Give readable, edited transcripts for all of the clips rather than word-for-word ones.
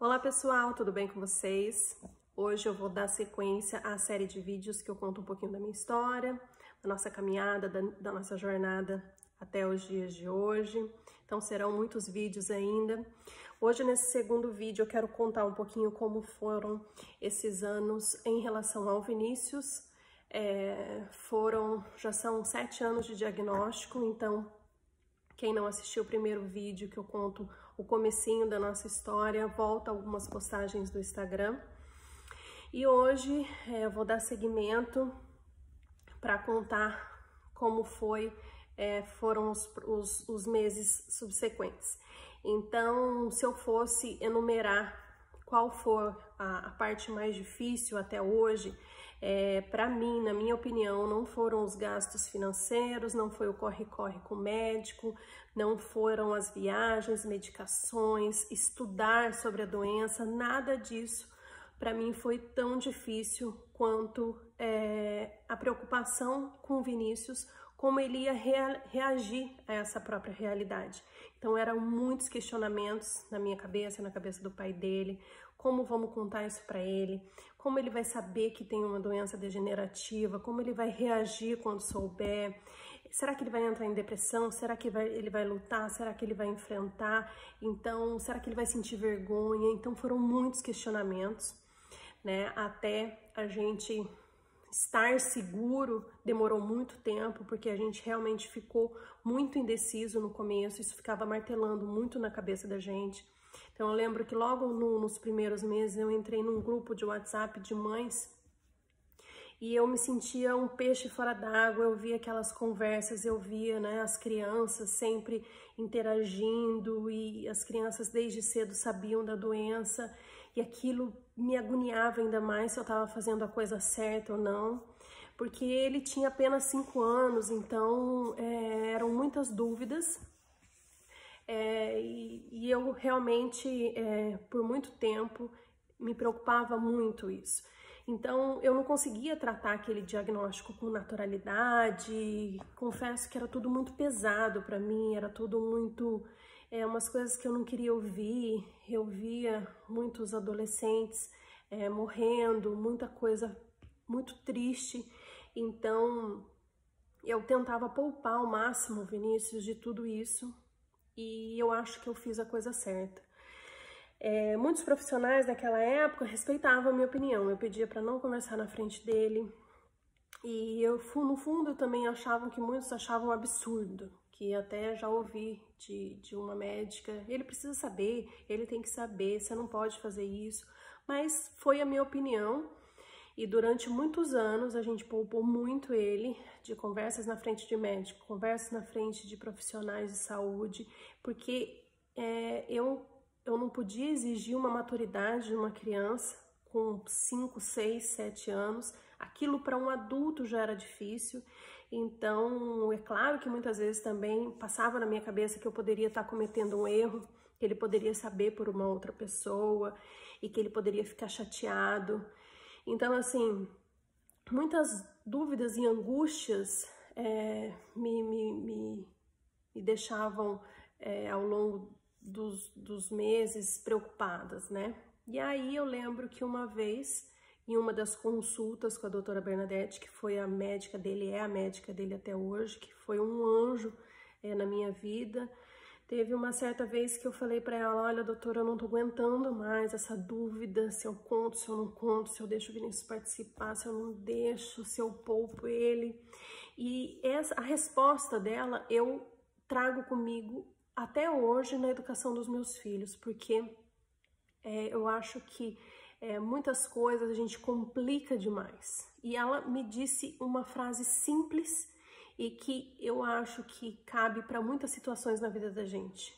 Olá pessoal, tudo bem com vocês? Hoje eu vou dar sequência à série de vídeos que eu conto um pouquinho da minha história, da nossa caminhada, da nossa jornada até os dias de hoje. Então serão muitos vídeos ainda. Hoje nesse segundo vídeo eu quero contar um pouquinho como foram esses anos em relação ao Vinícius. Já são 7 anos de diagnóstico, então quem não assistiu o primeiro vídeo que eu conto o comecinho da nossa história, volta algumas postagens do Instagram. E hoje eu vou dar seguimento para contar como foram os meses subsequentes. Então, se eu fosse enumerar qual for a parte mais difícil até hoje, para mim, na minha opinião, não foram os gastos financeiros, não foi o corre-corre com o médico, não foram as viagens, medicações, estudar sobre a doença, nada disso para mim foi tão difícil quanto a preocupação com o Vinícius, como ele ia reagir a essa própria realidade. Então eram muitos questionamentos na minha cabeça, na cabeça do pai dele, como vamos contar isso para ele, como ele vai saber que tem uma doença degenerativa, como ele vai reagir quando souber, será que ele vai entrar em depressão, será que ele vai lutar, será que ele vai enfrentar, então será que ele vai sentir vergonha? Então foram muitos questionamentos, né, até a gente estar seguro demorou muito tempo, porque a gente realmente ficou muito indeciso no começo, isso ficava martelando muito na cabeça da gente. Então eu lembro que logo nos primeiros meses eu entrei num grupo de WhatsApp de mães e eu me sentia um peixe fora d'água, eu via aquelas conversas, eu via, né, as crianças sempre interagindo e as crianças desde cedo sabiam da doença e aquilo me agoniava ainda mais se eu estava fazendo a coisa certa ou não, porque ele tinha apenas 5 anos, então eram muitas dúvidas. E eu realmente, por muito tempo, me preocupava muito isso. Então, eu não conseguia tratar aquele diagnóstico com naturalidade, confesso que era tudo muito pesado para mim, era tudo muito, umas coisas que eu não queria ouvir. Eu via muitos adolescentes morrendo, muita coisa muito triste, então eu tentava poupar ao máximo o Vinícius de tudo isso. E eu acho que eu fiz a coisa certa. Muitos profissionais daquela época respeitavam a minha opinião. Eu pedia para não conversar na frente dele. E eu, no fundo, também achavam que muitos achavam absurdo. Que até já ouvi de uma médica. Ele precisa saber, ele tem que saber, você não pode fazer isso. Mas foi a minha opinião. E durante muitos anos a gente poupou muito ele de conversas na frente de médico, conversas na frente de profissionais de saúde, porque eu não podia exigir uma maturidade de uma criança com 5, 6, 7 anos. Aquilo para um adulto já era difícil. Então, é claro que muitas vezes também passava na minha cabeça que eu poderia estar cometendo um erro, que ele poderia saber por uma outra pessoa e que ele poderia ficar chateado. Então, assim, muitas dúvidas e angústias me deixavam ao longo dos meses preocupadas, né? E aí eu lembro que uma vez, em uma das consultas com a doutora Bernadette, que foi a médica dele, é a médica dele até hoje, que foi um anjo na minha vida, teve uma certa vez que eu falei para ela, olha, doutora, eu não tô aguentando mais essa dúvida, se eu conto, se eu não conto, se eu deixo o Vinícius participar, se eu não deixo, se eu poupo ele. E a resposta dela eu trago comigo até hoje na educação dos meus filhos, porque eu acho que muitas coisas a gente complica demais. E ela me disse uma frase simples e que eu acho que cabe para muitas situações na vida da gente.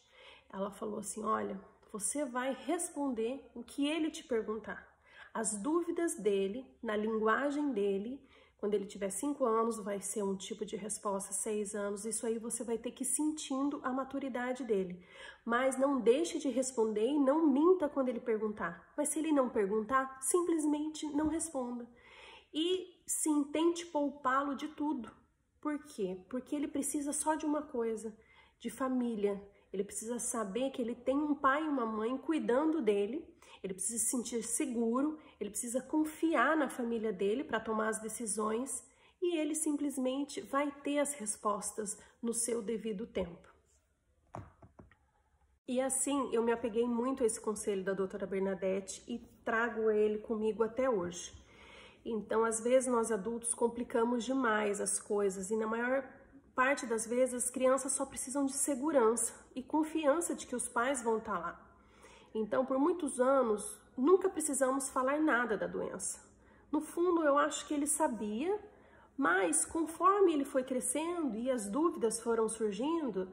Ela falou assim, olha, você vai responder o que ele te perguntar. As dúvidas dele, na linguagem dele, quando ele tiver 5 anos, vai ser um tipo de resposta, 6 anos, isso aí você vai ter que ir sentindo a maturidade dele. Mas não deixe de responder e não minta quando ele perguntar. Mas se ele não perguntar, simplesmente não responda. E sim, tente poupá-lo de tudo. Por quê? Porque ele precisa só de uma coisa, de família. ele precisa saber que ele tem um pai e uma mãe cuidando dele, ele precisa se sentir seguro, ele precisa confiar na família dele para tomar as decisões e ele simplesmente vai ter as respostas no seu devido tempo. E assim, eu me apeguei muito a esse conselho da doutora Bernadette e trago ele comigo até hoje. Então, às vezes, nós adultos complicamos demais as coisas e na maior parte das vezes as crianças só precisam de segurança e confiança de que os pais vão estar lá. Então, por muitos anos, nunca precisamos falar nada da doença. No fundo, eu acho que ele sabia, mas conforme ele foi crescendo e as dúvidas foram surgindo,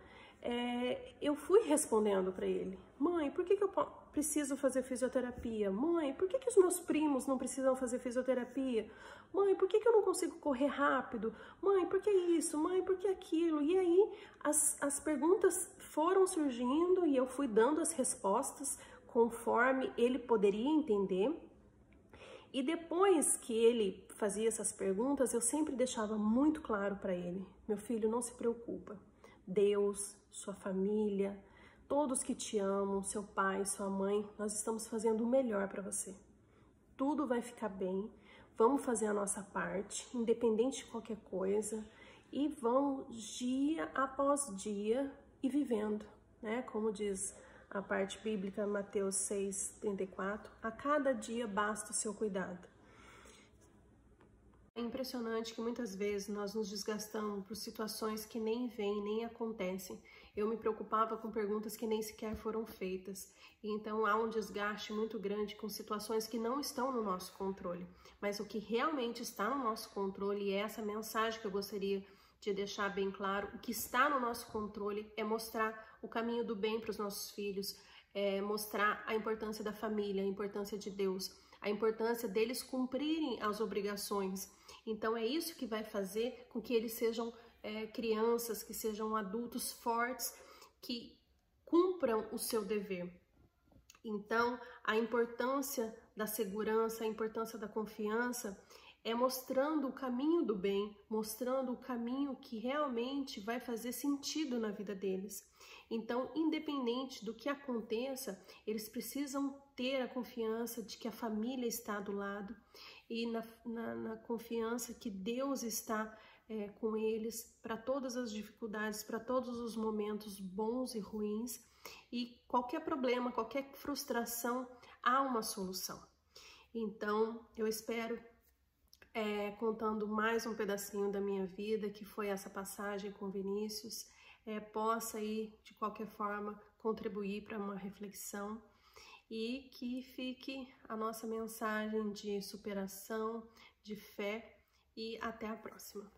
eu fui respondendo para ele: mãe, por que eu preciso fazer fisioterapia? Mãe, por que os meus primos não precisam fazer fisioterapia? Mãe, por que eu não consigo correr rápido? Mãe, por que isso? Mãe, por que aquilo? E aí as perguntas foram surgindo e eu fui dando as respostas conforme ele poderia entender. E depois que ele fazia essas perguntas, eu sempre deixava muito claro para ele: meu filho, não se preocupa. Deus, sua família, todos que te amam, seu pai, sua mãe, nós estamos fazendo o melhor para você. Tudo vai ficar bem, vamos fazer a nossa parte, independente de qualquer coisa, e vamos dia após dia e vivendo, né? Como diz a parte bíblica, Mateus 6:34, a cada dia basta o seu cuidado. É impressionante que muitas vezes nós nos desgastamos por situações que nem vêm, nem acontecem. Eu me preocupava com perguntas que nem sequer foram feitas. E então há um desgaste muito grande com situações que não estão no nosso controle. Mas o que realmente está no nosso controle, e é essa mensagem que eu gostaria de deixar bem claro, o que está no nosso controle é mostrar o caminho do bem para os nossos filhos, mostrar a importância da família, a importância de Deus, a importância deles cumprirem as obrigações. Então é isso que vai fazer com que eles sejam crianças, que sejam adultos fortes, que cumpram o seu dever. Então a importância da segurança, a importância da confiança é mostrando o caminho do bem, mostrando o caminho que realmente vai fazer sentido na vida deles. Então, independente do que aconteça, eles precisam ter a confiança de que a família está do lado e na confiança que Deus está com eles para todas as dificuldades, para todos os momentos bons e ruins. E qualquer problema, qualquer frustração, há uma solução. Então, eu espero, contando mais um pedacinho da minha vida, que foi essa passagem com Vinícius, possa aí, de qualquer forma, contribuir para uma reflexão e que fique a nossa mensagem de superação, de fé, e até a próxima.